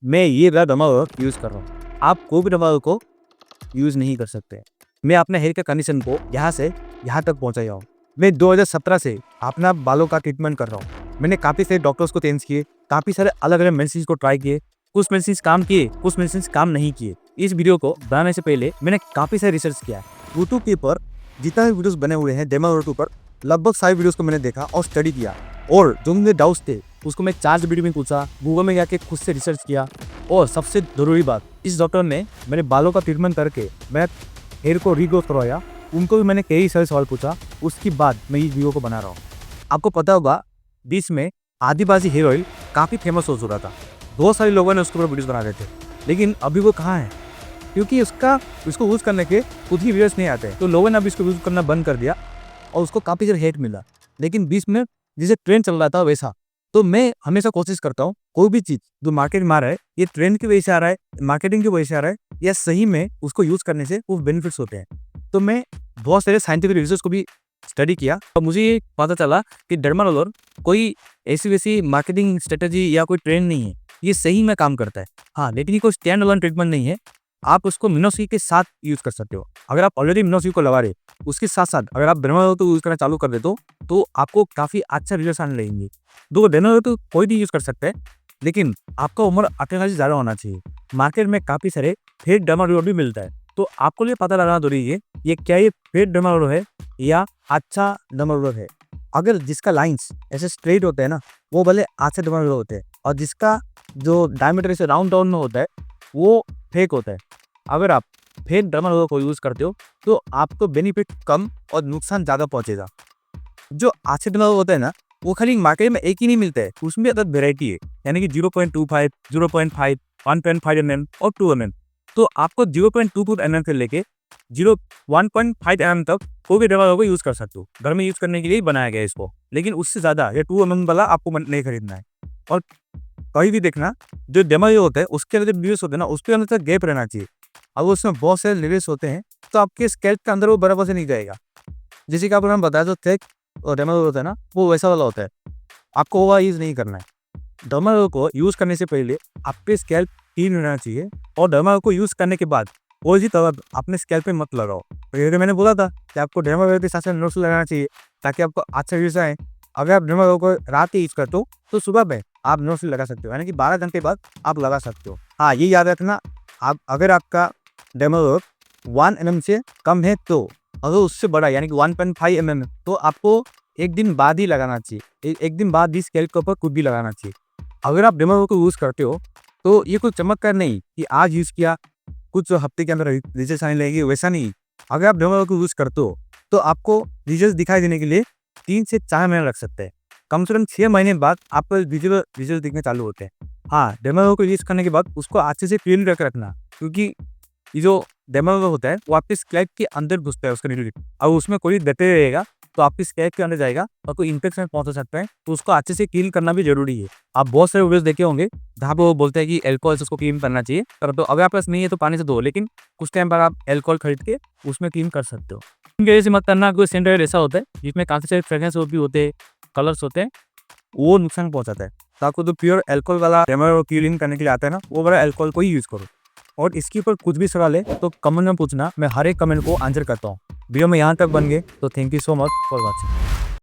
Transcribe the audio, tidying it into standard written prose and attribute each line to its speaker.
Speaker 1: मैं ये वाला डर्मारोलर यूज़ कर रहा हूँ। आप कोई भी डर्मारोलर को यूज़ नहीं कर सकते। मैं अपने हेयर के कंडीशन को यहाँ से यहाँ तक पहुँचाया हूँ। मैं 2017 से अपना बालों का ट्रीटमेंट कर रहा हूँ। मैंने काफ़ी सारे डॉक्टर्स को चेंज किए, काफ़ी सारे अलग-अलग मेडिसिन्स को ट्राई किए। कुछ मेडिसिन्स काम किए, कुछ मेडिसिन्स काम नहीं किए। इस वीडियो को बनाने से पहले मैंने काफ़ी सारे रिसर्च किया है। यूट्यूब के ऊपर जितना भी वीडियोस बने हुए हैं डर्मारोलर के ऊपर, लगभग सारे वीडियोस को मैंने देखा और स्टडी किया, और जो मुझे डाउट्स थे उसको मैं ChatGPT में पूछा, गूगल में जाके खुद से रिसर्च किया। और सबसे ज़रूरी बात, इस डॉक्टर ने मेरे बालों का ट्रीटमेंट करके मैं हेयर को रीग्रोथ करवाया। उनको भी मैंने कई सारे सवाल पूछा, उसके बाद मैं इस वीडियो को बना रहा हूँ। आपको पता होगा बीच में आदिवासी हेयर ऑयल काफ़ी फेमस हो चुका था। बहुत सारे लोगों ने उसके ऊपर वीडियोस बना रहे थे, लेकिन अभी वो कहाँ है? क्योंकि उसको यूज़ करने के खुद ही वीडियोस नहीं आते, तो लोगों ने अभी इसको यूज़ करना बंद कर दिया और उसको काफ़ी सारे हेट मिला। लेकिन बीच में जैसे ट्रेंड चल रहा था वैसा, तो मैं हमेशा कोशिश करता हूँ कोई भी चीज़ जो मार्केट में आ रहा है, ये ट्रेंड की वजह से आ रहा है, मार्केटिंग की वजह से आ रहा है, या सही में उसको यूज़ करने से वो बेनिफिट्स होते हैं। तो मैं बहुत सारे साइंटिफिक रिसर्च को भी स्टडी किया और मुझे ये पता चला कि डर्मारोलर कोई ऐसी वैसी मार्केटिंग स्ट्रेटजी या कोई ट्रेंड नहीं है, ये सही में काम करता है। हाँ, लेकिन ये कोई स्टैंड अलोन ट्रीटमेंट नहीं है। आप उसको मिनोक्सी के साथ यूज़ कर सकते हो। अगर आप ऑलरेडी मिनोक्सी को लगा रहे, उसके साथ-साथ अगर आप डर्मारोलर को यूज़ करना चालू कर देते हो, तो आपको काफ़ी अच्छा रिजल्ट्स आने लगेंगे। तो डर्मारोलर तो कोई भी यूज़ कर सकता है, लेकिन आपका उम्र 18 से ज़्यादा होना चाहिए। मार्केट में काफ़ी सारे फेक डर्मारोलर भी मिलता है, तो आपको ये पता लगाना ज़रूरी है, ये क्या ये फेक डर्मारोलर है या अच्छा डर्मारोलर है। अगर जिसका लाइन्स ऐसे स्ट्रेट होते हैं ना, वो भले अच्छे डर्मारोलर होते हैं, और जिसका जो डायमीटर ऐसे राउंड राउंड में होता है, वो फेक होता है। अगर आप फेक डर्मारोलर को यूज़ करते हो, तो आपको बेनिफिट कम और नुकसान ज़्यादा पहुँचेगा। जो अच्छे डर्मारोलर होते हैं ना, वो खाली मार्केट में एक ही नहीं मिलता है, उसमें अलग वेराइटी है, यानी कि 0.25, 0.5, 1.5 mm और 2 mm। तो आपको 0.22 mm से लेके 1.5 mm तक कोई भी डर्मारोलर को यूज़ कर सकते हो। घर में यूज़ करने के लिए ही बनाया गया है इसको, लेकिन उससे ज़्यादा या 2 mm वाला आपको नहीं खरीदना है। और कहीं भी देखना, जो डर्मारोलर होता है उसके अंदर जो लेयर्स होते हैं ना, उसके अंदर गैप रहना चाहिए। अगर उसमें बहुत सारे लेयर्स होते हैं, तो आपके स्कैल्प के अंदर वो बराबर से नहीं जाएगा। जैसे कि आपको मैंने बताया, जो थिक डर्मारोलर होता है ना, वो वैसा वाला होता है। आपको वो यूज़ नहीं करना है। डर्मारोलर को यूज़ करने से पहले आपके स्कैल्प क्लीन रहना चाहिए, और डर्मारोलर को यूज़ करने के बाद कोई भी तरह अपने स्कैल्प पे मत लगाओ। जैसे मैंने बोला था कि आपको डर्मारोलर के साथ-साथ मिनोक्सी लगाना चाहिए, ताकि आपको अच्छा रिजल्ट आए। अगर आप डर्मारोलर को रात में यूज़ करते हो, तो सुबह में आप मिनोक्सी लगा सकते हो, यानी कि 12 घंटे बाद आप लगा सकते हो। हाँ, ये याद रखना, अगर आपका डर्मारोलर 1 mm से कम है, तो अगर उससे बड़ा यानी कि 1.5 mm है, तो आपको एक दिन बाद ही लगाना चाहिए। एक दिन बाद ही स्कैल्प के ऊपर कुछ भी लगाना चाहिए। अगर आप डर्मारोलर को यूज़ करते हो, तो ये कोई चमत्कार नहीं कि आज यूज़ किया, कुछ हफ्ते के अंदर रिजल्ट आने लगेंगे, वैसा नहीं। अगर आप डर्मारोलर को यूज़ करते हो, तो आपको रिजल्ट दिखाई देने के लिए 3 से 4 महीने लग सकते हैं। कम से कम 6 महीने बाद आपको विजुअल रिजल्ट दिखने चालू होते हैं। हाँ, डर्मारोलर को यूज़ करने के बाद उसको अच्छे से क्लीन करके रखना, क्योंकि ये जो डर्मारोलर होता है वो आपके स्कैल्प के अंदर घुसता है उसका न्यूट्रिएंट, और उसमें कोई बैक्टीरिया रहेगा, तो आपके स्कैल्प के अंदर जाएगा और कोई इन्फेक्शन पहुंचा सकता है। तो उसको अच्छे से क्लीन करना भी जरूरी है। आप बहुत सारे वीडियोस देखे होंगे जहाँ पे वो बोलते हैं कि अल्कोहल से उसको क्लीन करना चाहिए, तो अगर आपके पास नहीं है तो पानी से धो, लेकिन कुछ टाइम बाद आप अल्कोहल खरीद के उसमें क्लीन कर सकते हो। इनके ऐसे मत करना, कोई सेंट ऑयल ऐसा होता है जिसमें काफ़ी सारे फ्रेग्रेंस भी होते हैं, कलर्स होते हैं, वो नुकसान पहुंचाता है। तो आपको जो प्योर अल्कोहल वाला डर्मारोलर क्लीन करने के लिए आता है ना, वो वाला अल्कोहल को ही यूज़ करो। और इसके ऊपर कुछ भी सवाल है तो कमेंट में पूछना, मैं हर एक कमेंट को आंसर करता हूँ। वीडियो में यहाँ तक बन गए तो thank you so much for watching.